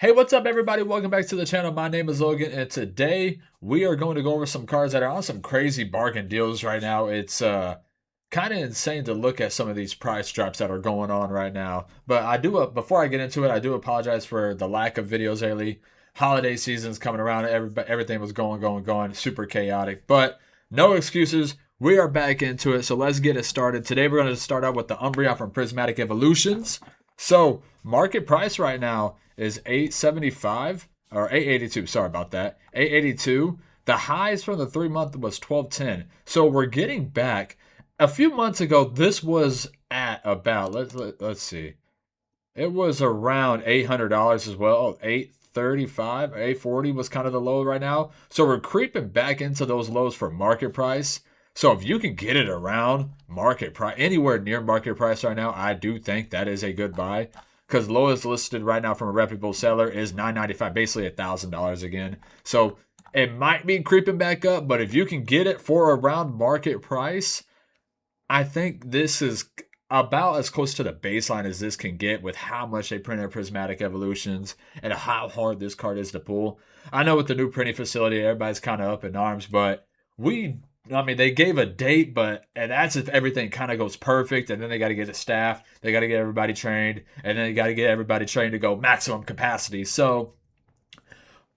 Hey, what's up, everybody? Welcome back to the channel. My name is Logan, and today we are going to go over some cards that are on some crazy bargain deals right now. It's kind of insane to look at some of these price drops that are going on right now. But before I get into it, I do apologize for the lack of videos lately. Holiday season's coming around. Everything was going, super chaotic. But no excuses. We are back into it, so let's get it started. Today we're going to start out with the Umbreon from Prismatic Evolutions. So market price right now is 875 or 882. Sorry about that. 882. The highs from the 3 month was 1210. So we're getting back. A few months ago, this was at about let's see. It was around $800 as well. 835, 840 was kind of the low right now. So we're creeping back into those lows for market price. So if you can get it around market price, anywhere near market price right now, I do think that is a good buy. Because lowest listed right now from a reputable seller is $995, basically $1,000 again. So it might be creeping back up, but if you can get it for around market price, I think this is about as close to the baseline as this can get with how much they printed Prismatic Evolutions and how hard this card is to pull. I know with the new printing facility, everybody's kind of up in arms, but they gave a date, and that's if everything kind of goes perfect, and then they got to get it staffed, they got to get everybody trained, and then they got to get everybody trained to go maximum capacity. So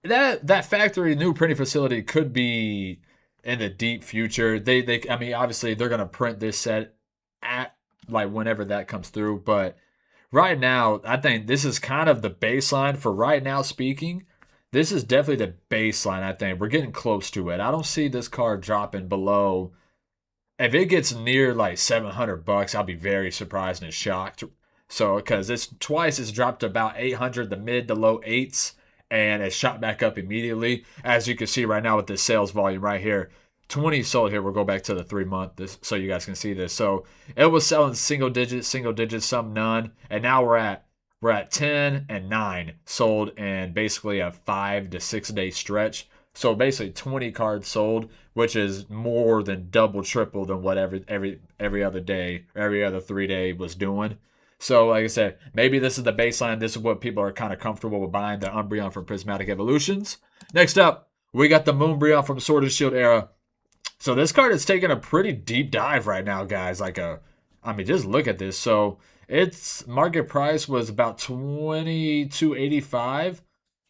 that factory new printing facility could be in the deep future. Obviously they're gonna print this set at like whenever that comes through, but right now I think this is kind of the baseline for right now speaking. This is definitely the baseline. I think we're getting close to it. I don't see this card dropping below. If it gets near like $700, I'll be very surprised and shocked. So because it's dropped to about 800, the mid to low eights, and it shot back up immediately. As you can see right now with this sales volume right here, 20 sold here. We'll go back to the 3 month so you guys can see this. So it was selling single digits, some none, and now we're at 10 and 9 sold in basically a 5 to 6 day stretch. So basically 20 cards sold, which is more than double, triple than what every other day, every other 3 day was doing. So like I said, maybe this is the baseline. This is what people are kind of comfortable with buying, the Umbreon from Prismatic Evolutions. Next up, we got the Moonbreon from Sword and Shield era. So this card is taking a pretty deep dive right now, guys. Just look at this. So its market price was about $22.85,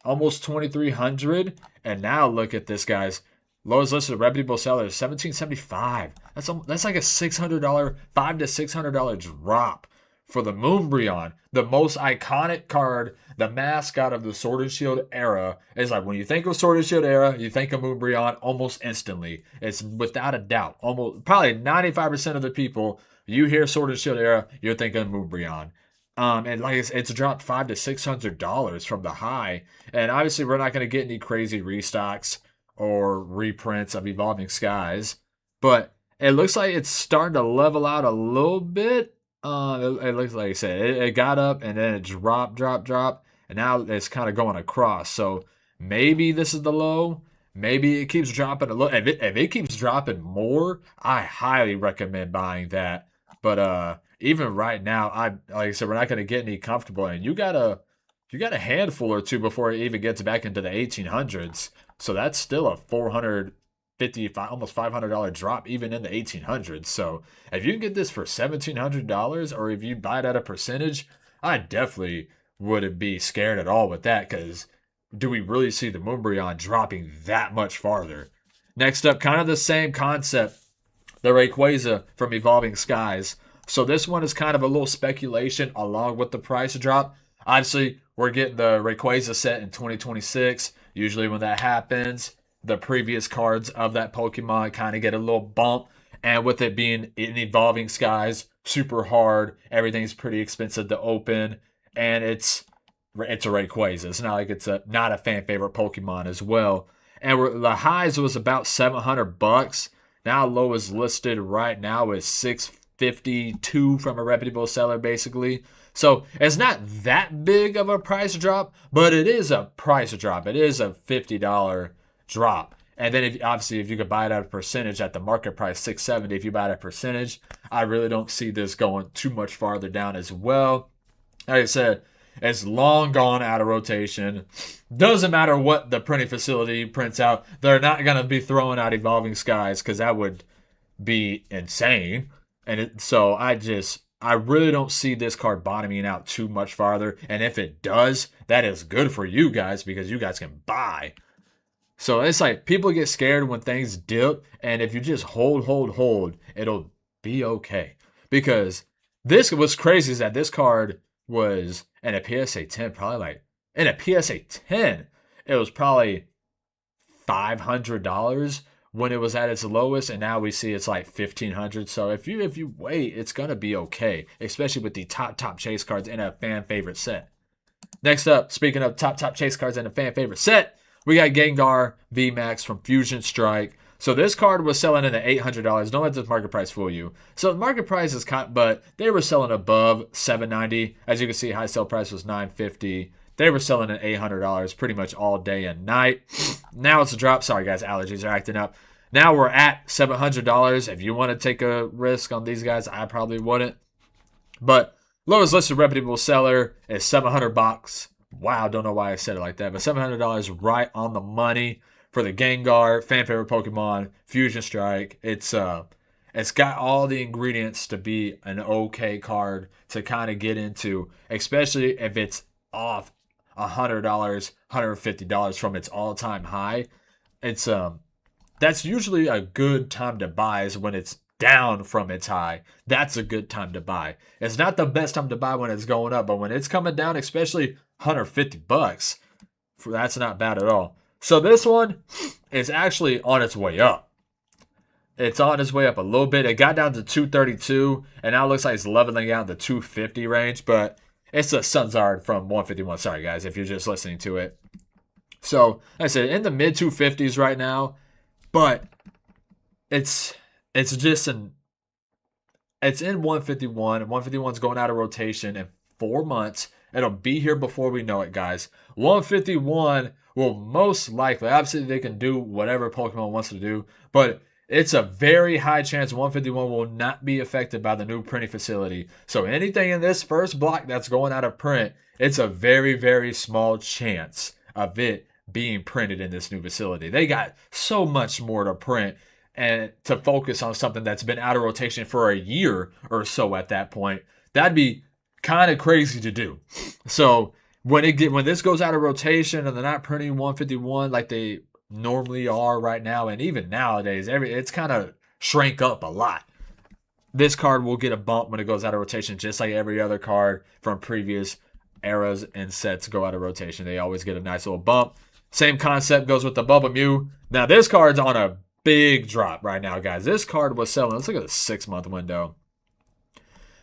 almost $2,300, and now look at this, guys. Lowest listed reputable seller is $1,775. That's like a $600, $500 to $600 drop for the Moonbreon, the most iconic card, the mascot of the Sword and Shield era. Is like when you think of Sword and Shield era, you think of Moonbreon almost instantly. It's without a doubt. Almost probably 95% of the people you hear Sword and Shield era, you're thinking Moonbreon. And like it's dropped $500 to $600 from the high. And obviously we're not going to get any crazy restocks or reprints of Evolving Skies, but it looks like it's starting to level out a little bit. It looks like I said it got up and then it dropped, and now it's kind of going across. So maybe this is the low. Maybe it keeps dropping a little. If it keeps dropping more, I highly recommend buying that. But even right now, like I said, we're not going to get any comfortable. And you got a handful or two before it even gets back into the 1800s. So that's still a 450, almost $500 drop even in the 1800s. So if you can get this for $1,700, or if you buy it at a percentage, I definitely wouldn't be scared at all with that, because do we really see the Moonbreon dropping that much farther? Next up, kind of the same concept, the Rayquaza from Evolving Skies. So this one is kind of a little speculation along with the price drop. Obviously, we're getting the Rayquaza set in 2026. Usually when that happens, the previous cards of that Pokemon kind of get a little bump. And with it being in Evolving Skies, super hard, everything's pretty expensive to open, and it's a Rayquaza. It's not like it's not a fan favorite Pokemon as well. And the highs was about $700. Now lowest listed right now is $652 from a reputable seller, basically. So it's not that big of a price drop, but it is a price drop. It is a $50 drop. And then if you could buy it at a percentage at the market price, $670, if you buy it at a percentage, I really don't see this going too much farther down as well. Like I said, It's long gone out of rotation. Doesn't matter what the printing facility prints out. They're not going to be throwing out Evolving Skies because that would be insane. So I really don't see this card bottoming out too much farther. And if it does, that is good for you guys because you guys can buy. So it's like people get scared when things dip, and if you just hold, it'll be okay. Because this was crazy is that this card was in a PSA 10, probably like in a PSA 10, it was probably $500 when it was at its lowest, and now we see it's like $1,500. So if you wait, it's gonna be okay, especially with the top chase cards in a fan favorite set. Next up, speaking of top chase cards in a fan favorite set, we got Gengar VMAX from Fusion Strike. So this card was selling in at $800. Don't let the market price fool you. So the market price is but they were selling above $790. As you can see, high sale price was $950. They were selling at $800 pretty much all day and night. Now it's a drop. Sorry guys, allergies are acting up. Now we're at $700. If you want to take a risk on these guys, I probably wouldn't. But lowest listed reputable seller is $700. Wow, don't know why I said it like that, but $700 right on the money for the Gengar, fan favorite Pokemon, Fusion Strike. It's got all the ingredients to be an okay card to kind of get into, especially if it's off $100, $150 from its all-time high. It's that's usually a good time to buy is when it's down from its high. That's a good time to buy. It's not the best time to buy when it's going up, but when it's coming down, especially $150, that's not bad at all. So this one is actually on its way up. It's on its way up a little bit. It got down to 232, and now it looks like it's leveling out in the 250 range, but it's a Sunzard from 151. Sorry, guys, if you're just listening to it. So, like I said, in the mid 250s right now, but it's just it's in 151. 151's going out of rotation in 4 months. It'll be here before we know it, guys. 151 will most likely, obviously they can do whatever Pokemon wants to do, but it's a very high chance 151 will not be affected by the new printing facility. So anything in this first block that's going out of print, it's a very, very small chance of it being printed in this new facility. They got so much more to print and to focus on something that's been out of rotation for a year or so at that point. That'd be kind of crazy to do. So when this goes out of rotation and they're not printing 151 like they normally are right now, and even nowadays, it's kind of shrank up a lot. This card will get a bump when it goes out of rotation, just like every other card from previous eras and sets go out of rotation. They always get a nice little bump. Same concept goes with the Bubble Mew. Now this card's on a big drop right now, guys. This card was selling, let's look at the 6-month window.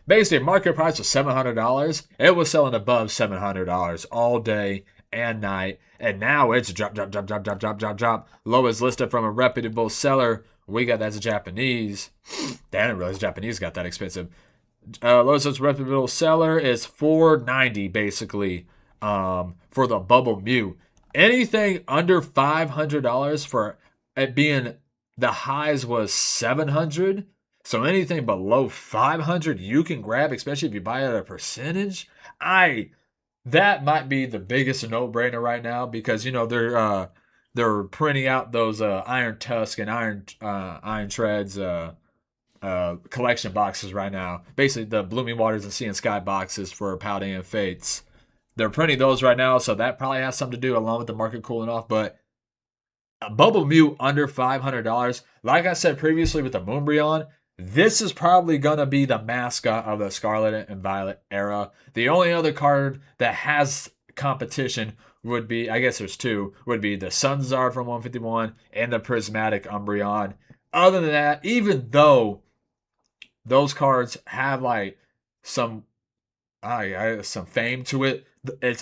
Basically, market price was $700. It was selling above $700 all day and night. And now it's drop. Lowest listed from a reputable seller. We got that's Japanese. Damn, I didn't realize Japanese got that expensive. Lowest reputable seller is $490 basically for the Bubble Mew. Anything under $500 for it being the highs was $700. So anything below $500 you can grab, especially if you buy at a percentage. That might be the biggest no-brainer right now because you know they're printing out those Iron Tusk and Iron Treads collection boxes right now. Basically the Blooming Waters and Sea and Sky boxes for Paldean and Fates. They're printing those right now, so that probably has something to do along with the market cooling off. But a Bubble Mew under $500, like I said previously with the Moonbreon, this is probably going to be the mascot of the Scarlet and Violet era. The only other card that has competition would be, I guess there's two, would be the Sunzard from 151 and the Prismatic Umbreon. Other than that, even though those cards have like some fame to it,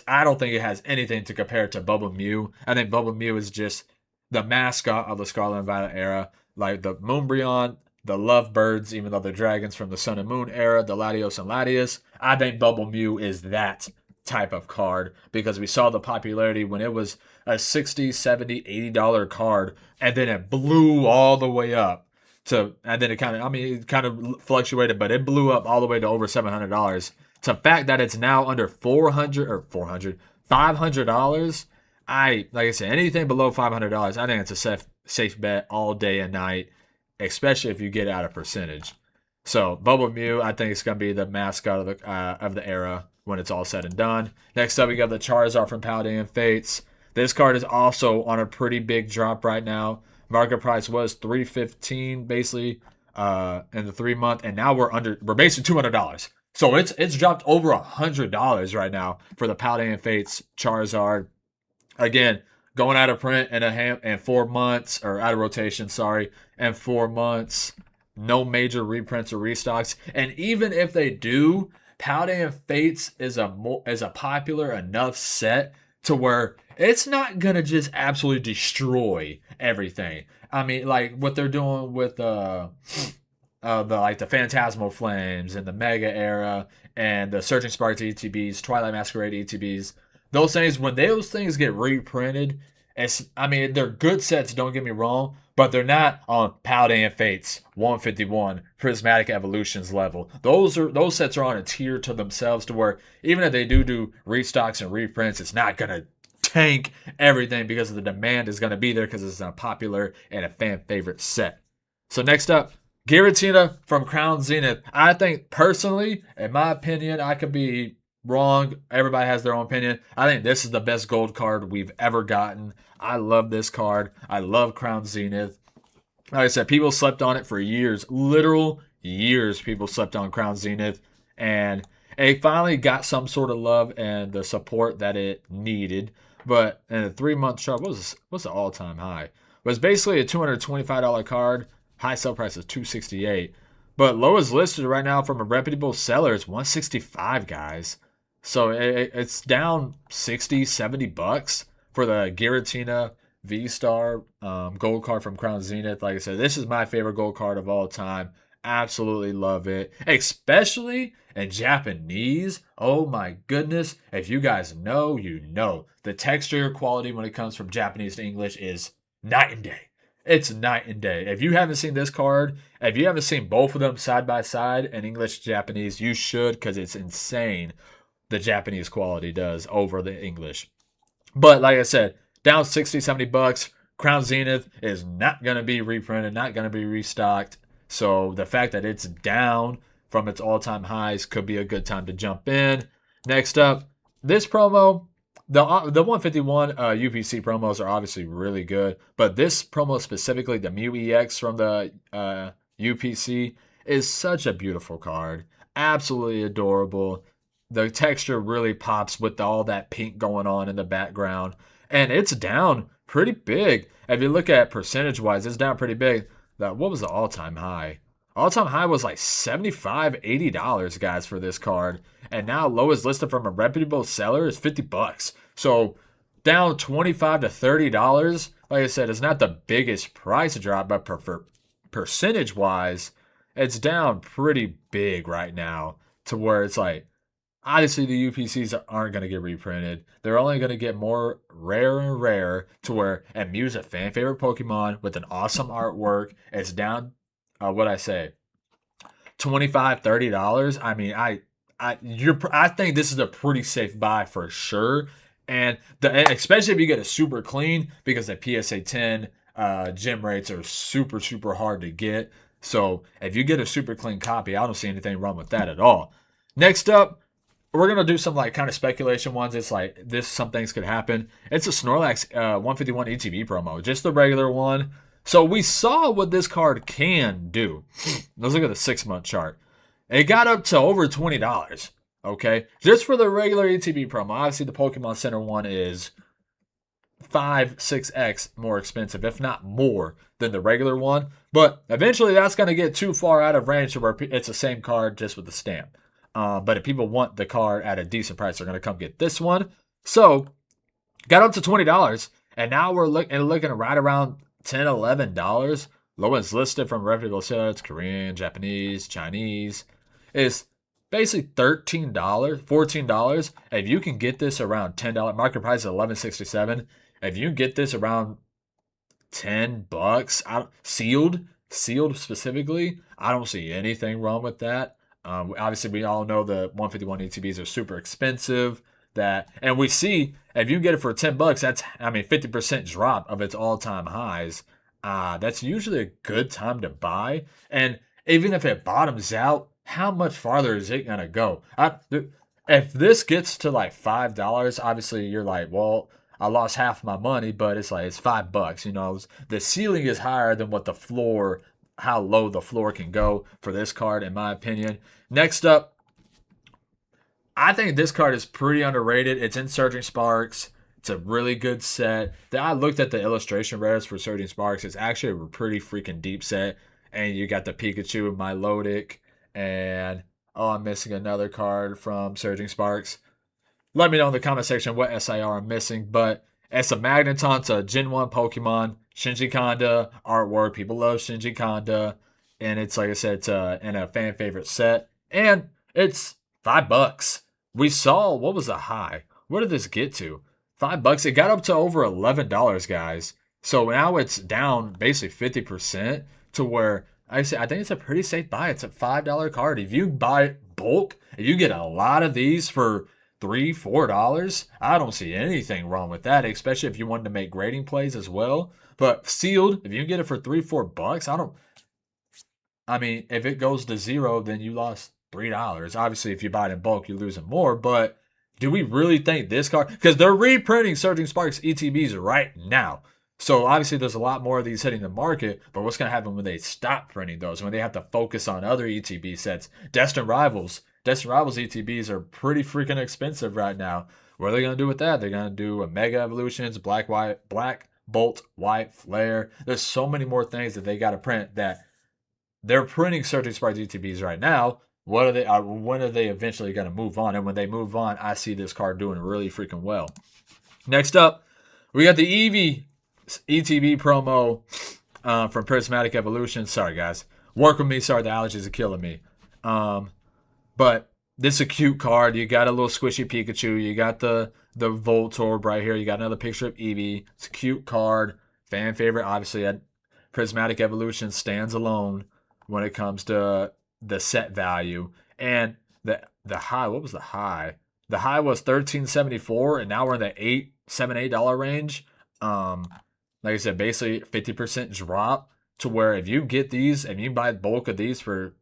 I don't think it has anything to compare to Bubble Mew. I think Bubble Mew is just the mascot of the Scarlet and Violet era. Like the Moonbreon, the Lovebirds, even though they're dragons from the Sun and Moon era, the Latios and Latias. I think Bubble Mew is that type of card because we saw the popularity when it was a $60, $70, $80 card, and then it blew all the way up to, and then it kind of fluctuated, but it blew up all the way to over $700. To the fact that it's now under 400 or 400 $500. Like I said, anything below $500, I think it's a safe bet all day and night, especially if you get out a percentage. So Bubble Mew, I think it's gonna be the mascot of the era when it's all said and done. Next up, we got the Charizard from Paladin Fates. This card is also on a pretty big drop right now. Market price was $315 basically in the 3 month, and now we're basically $200. So it's dropped over $100 right now for the Paladin Fates Charizard. Again, going out of print in 4 months, or out of rotation, sorry, in 4 months. No major reprints or restocks, and even if they do, Paladin Fates is a popular enough set to where it's not gonna just absolutely destroy everything. I mean, like what they're doing with the Phantasmal Flames and the Mega Era and the Surging Sparks ETBs, Twilight Masquerade ETBs. Those things, when those things get reprinted, I mean, they're good sets, don't get me wrong, but they're not on Paladin Fates 151 Prismatic Evolutions level. Those sets are on a tier to themselves, to where even if they do restocks and reprints, it's not gonna tank everything because the demand is gonna be there because it's a popular and a fan favorite set. So next up, Giratina from Crown Zenith. I think personally, in my opinion, I could be wrong. Everybody has their own opinion. I think this is the best gold card we've ever gotten. I love this card. I love Crown Zenith. Like I said, people slept on it for years. Literal years people slept on Crown Zenith. And it finally got some sort of love and the support that it needed. But in a 3-month chart, what's the all-time high? It was basically a $225 card. High sell price is $268. But lowest listed right now from a reputable seller is $165, guys. So it's down 60, 70 bucks for the Giratina V-Star gold card from Crown Zenith. Like I said, this is my favorite gold card of all time. Absolutely love it. Especially in Japanese. Oh my goodness. If you guys know, you know. The texture quality when it comes from Japanese to English is night and day. It's night and day. If you haven't seen this card, if you haven't seen both of them side by side in English Japanese, you should, because it's insane the Japanese quality does over the English. But like I said, down 60, 70 bucks. Crown Zenith is not going to be reprinted, not going to be restocked. So the fact that it's down from its all-time highs could be a good time to jump in. Next up, this promo, the 151 UPC promos are obviously really good, but this promo specifically, the Mew EX from the UPC, is such a beautiful card. Absolutely adorable. The texture really pops with all that pink going on in the background. And it's down pretty big. If you look at percentage-wise, it's down pretty big. What was the all-time high? All-time high was like $75, $80, guys, for this card. And now lowest listed from a reputable seller is $50. So down $25 to $30. Like I said, it's not the biggest price drop, but percentage-wise, it's down pretty big right now to where it's like, obviously, the UPCs aren't going to get reprinted. They're only going to get more rare and rare to where, and Mew's a fan favorite Pokemon with an awesome artwork. It's down, what I say, $25, $30. I mean, I think this is a pretty safe buy for sure. And especially if you get a super clean, because the PSA 10 gem rates are super, super hard to get. So if you get a super clean copy, I don't see anything wrong with that at all. Next up, we're going to do some like kind of speculation ones. It's like some things could happen. It's a Snorlax 151 ETB promo, just the regular one. So we saw what this card can do. Let's look at the 6-month chart. It got up to over $20, okay? Just for the regular ETB promo. Obviously, the Pokemon Center one is 5, 6x more expensive, if not more, than the regular one. But eventually, that's going to get too far out of range to where it's the same card just with the stamp. But if people want the card at a decent price, they're going to come get this one. So, got up to $20, and now we're looking right around $10, $11. Lowest listed from reputable sellers, Korean, Japanese, Chinese, is basically $13, $14. If you can get this around $10, market price is $11.67. If you get this around $10, sealed specifically, I don't see anything wrong with that. Obviously, we all know the 151 ETBs are super expensive. And we see if you get it for $10, that's 50% drop of its all-time highs. That's usually a good time to buy. And even if it bottoms out, how much farther is it gonna go? If this gets to like $5, obviously you're like, well, I lost half my money, but it's like it's $5. The ceiling is higher than what the floor, how low the floor can go for this card, in my opinion. Next up, I think this card is pretty underrated. It's in Surging Sparks. It's a really good set. I looked at the illustration rares for Surging Sparks. It's actually a pretty freaking deep set. And you got the Pikachu, Milotic, and I'm missing another card from Surging Sparks. Let me know in the comment section what SIR I'm missing. But it's a Magneton, it's a Gen 1 Pokemon, Shinji Kanda artwork. People love Shinji Kanda. And it's, like I said, it's in a fan favorite set. And it's $5. We saw, what was the high? What did this get to? $5. It got up to over $11, guys. So now it's down basically 50% to where I think it's a pretty safe buy. It's a $5 card. If you buy bulk, if you get a lot of these for $3, $4, I don't see anything wrong with that, especially if you wanted to make grading plays as well. But sealed, if you get it for $3, $4, if it goes to zero, then you lost $3. Obviously, if you buy it in bulk, you're losing more. But do we really think this card? Because they're reprinting Surging Sparks ETBs right now. So obviously, there's a lot more of these hitting the market. But what's going to happen when they stop printing those? When they have to focus on other ETB sets? Destined Rivals ETBs are pretty freaking expensive right now. What are they going to do with that? They're going to do a Mega Evolutions, Black Bolt, White Flare. There's so many more things that they got to print that they're printing Surging Sparks ETBs right now. When are they eventually going to move on? And when they move on, I see this card doing really freaking well. Next up, we got the Eevee ETB promo from Prismatic Evolution. Sorry, guys. Work with me. Sorry, the allergies are killing me. But this is a cute card. You got a little squishy Pikachu. You got the Voltorb right here. You got another picture of Eevee. It's a cute card. Fan favorite. Obviously, Prismatic Evolution stands alone when it comes to the set value. And the high, what was the high? The high was $13.74, and now we're in the $8 range. Like I said, basically 50% drop to where if you get these, if you buy bulk of these for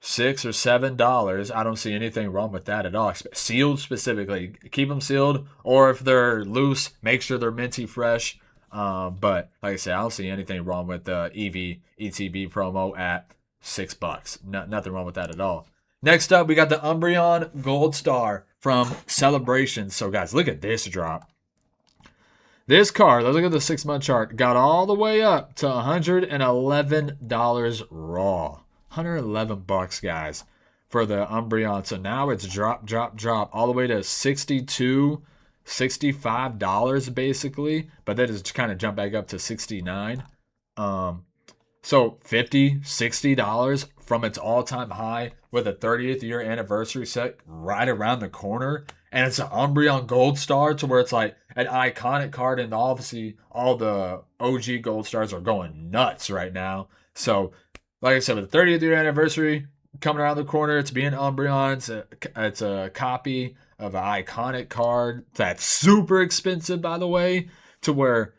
$6 or $7, I don't see anything wrong with that at all. Sealed specifically, keep them sealed, or if they're loose, make sure they're minty fresh. But like I said, I don't see anything wrong with the Eevee ETB promo at $6. Nothing wrong with that at all. Next up, we got the Umbreon Gold Star from Celebration. So guys, look at this drop. This card, let's look at the 6-month chart, got all the way up to $111 raw. $111, guys, for the Umbreon. So now it's drop all the way to $62, $65 basically, but that has kind of jumped back up to $69. So $50, $60 from its all-time high with a 30th year anniversary set right around the corner. And it's an Umbreon Gold Star to where it's like an iconic card. And obviously all the OG Gold Stars are going nuts right now. So like I said, with the 30th year anniversary coming around the corner, it's being Umbreon. It's a copy of an iconic card that's super expensive, by the way, to where,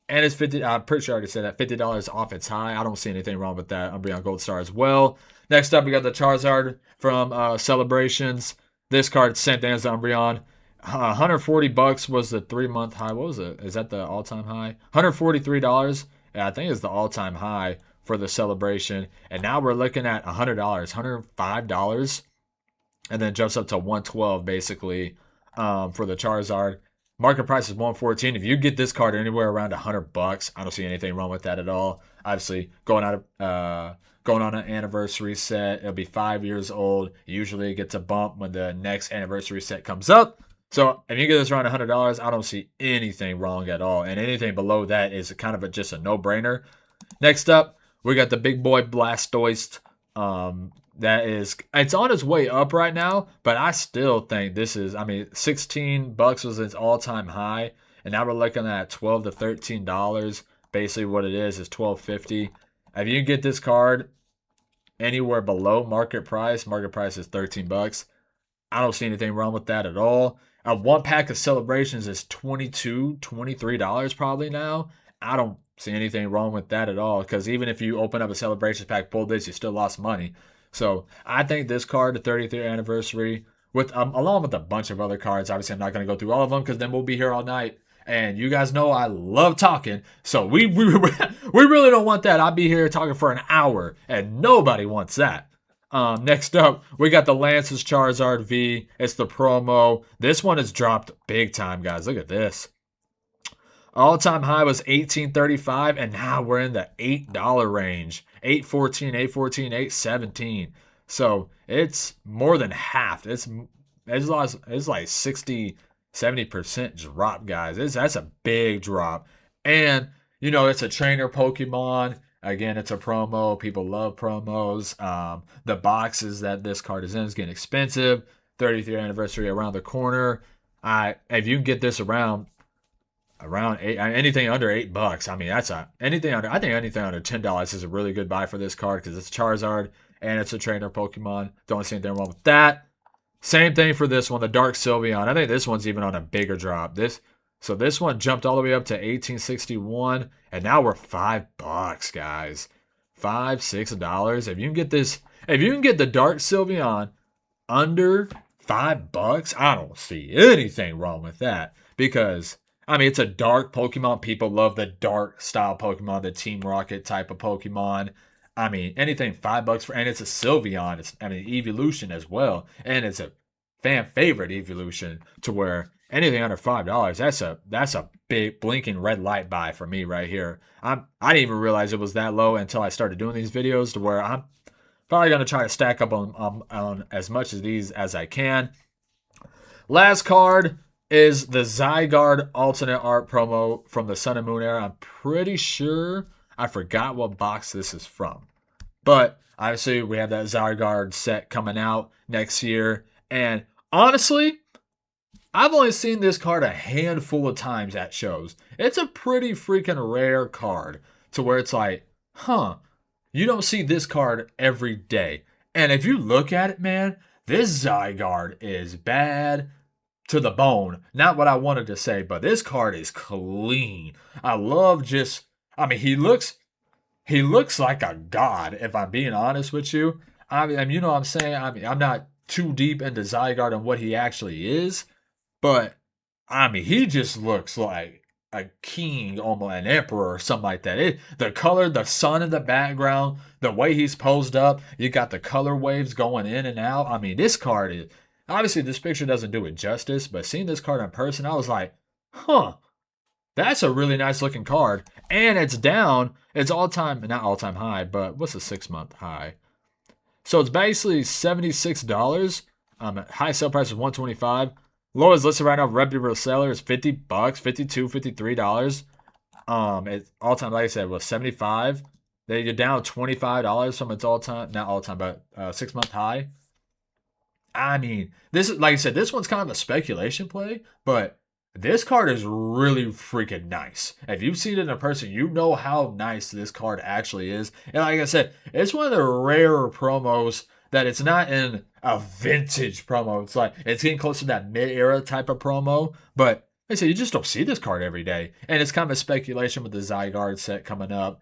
and it's $50. I'm pretty sure I already said that, $50 off its high. I don't see anything wrong with that. Umbreon Gold Star as well. Next up, we got the Charizard from Celebrations. This card, same thing as the Umbreon. $140 was the 3-month high. What was it? Is that the all-time high? $143. Yeah, I think it's the all-time high for the Celebration. And now we're looking at $100, $105. And then jumps up to $112 basically for the Charizard. Market price is $114. If you get this card anywhere around $100, I don't see anything wrong with that at all. Obviously, going on an anniversary set, it'll be 5 years old. Usually, it gets a bump when the next anniversary set comes up. So, if you get this around $100, I don't see anything wrong at all. And anything below that is kind of just a no-brainer. Next up, we got the big boy Blastoise. It's on its way up right now, but I still think this is, $16 was its all-time high, and now we're looking at $12 to $13. Basically what it is $12.50. If you get this card, anywhere below market price. Market price is 13 bucks. I don't see anything wrong with that at all. A one pack of Celebrations is $22, $23 probably now. I don't see anything wrong with that at all, because even if you open up a Celebrations pack, pull this, you still lost money. So I think this card, the 33rd anniversary, with along with a bunch of other cards. Obviously, I'm not going to go through all of them because then we'll be here all night. And you guys know I love talking, so we really don't want that. I'll be here talking for an hour, and nobody wants that. Next up, we got the Lance's Charizard V. It's the promo. This one has dropped big time, guys. Look at this. All-time high was $18.35, and now we're in the $8 range. $8.14, $8.14, $8.17. So it's more than half. It's like 60, 70% drop, guys. That's a big drop. And, you know, it's a trainer Pokemon. Again, it's a promo. People love promos. The boxes that this card is in is getting expensive. 33rd anniversary around the corner. If you can get this around anything under $8, I mean, that's anything under $10 is a really good buy for this card, because it's Charizard and it's a trainer Pokemon. Don't see anything wrong with that. Same thing for this one, the Dark Sylveon. I think this one's even on a bigger drop. This one jumped all the way up to $18.61, and now we're $5, guys. $5-6. If you can get this, if you can get the Dark Sylveon under $5, I don't see anything wrong with that, because I mean, it's a dark Pokemon. People love the dark style Pokemon, the Team Rocket type of Pokemon. I mean, anything $5 for, and it's a Sylveon. It's, I mean, evolution as well, and it's a fan favorite evolution, to where anything under $5, that's a big blinking red light buy for me right here. I didn't even realize it was that low until I started doing these videos, to where I'm probably gonna try to stack up on as much of these as I can. Last card is the Zygarde alternate art promo from the Sun and Moon era. I'm pretty sure I forgot what box this is from, but obviously we have that Zygarde set coming out next year, and honestly, I've only seen this card a handful of times at shows. It's a pretty freaking rare card, to where it's like, you don't see this card every day. And if you look at it, man, this Zygarde is bad to the bone. Not what I wanted to say, but this card is clean. I love just, I mean, he looks like a god, if I'm being honest with you. I mean, you know what I'm saying? I mean, I'm not too deep into Zygarde and what he actually is, but I mean, he just looks like a king, almost an emperor or something like that. The color, the sun in the background, the way he's posed up, you got the color waves going in and out. I mean, this card is, obviously this picture doesn't do it justice, but seeing this card in person, I was like, that's a really nice looking card. And it's down, it's not all time high, but what's the 6-month high? So it's basically $76. High sale price is $125. Lowest listed right now, reputable seller, is $50, $52, $53. It's all time, like I said, was $75. You're down $25 from its not all time, but 6-month high. I mean, this is, like I said, this one's kind of a speculation play, but this card is really freaking nice. If you've seen it in person, you know how nice this card actually is. And like I said, it's one of the rarer promos that it's not in a vintage promo. It's like, it's getting close to that mid-era type of promo, but like I said, you just don't see this card every day. And it's kind of a speculation with the Zygarde set coming up,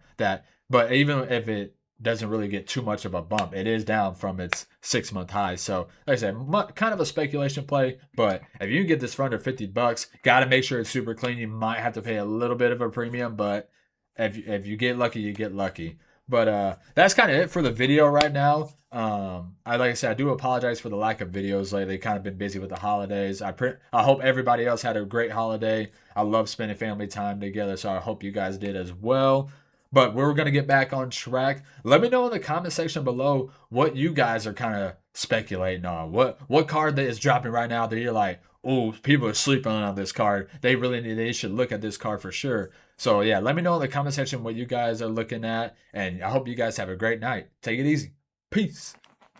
but even if it doesn't really get too much of a bump, it is down from its 6-month high. So like I said, kind of a speculation play, but if you can get this for under $50, got to make sure it's super clean. You might have to pay a little bit of a premium, but if you get lucky, you get lucky. But that's kind of it for the video right now. Like I said, I do apologize for the lack of videos lately. Kind of been busy with the holidays. I hope everybody else had a great holiday. I love spending family time together, so I hope you guys did as well. But we're going to get back on track. Let me know in the comment section below what you guys are kind of speculating on. What card that is dropping right now that you're like, oh, people are sleeping on this card. They should look at this card for sure. So yeah, let me know in the comment section what you guys are looking at. And I hope you guys have a great night. Take it easy. Peace.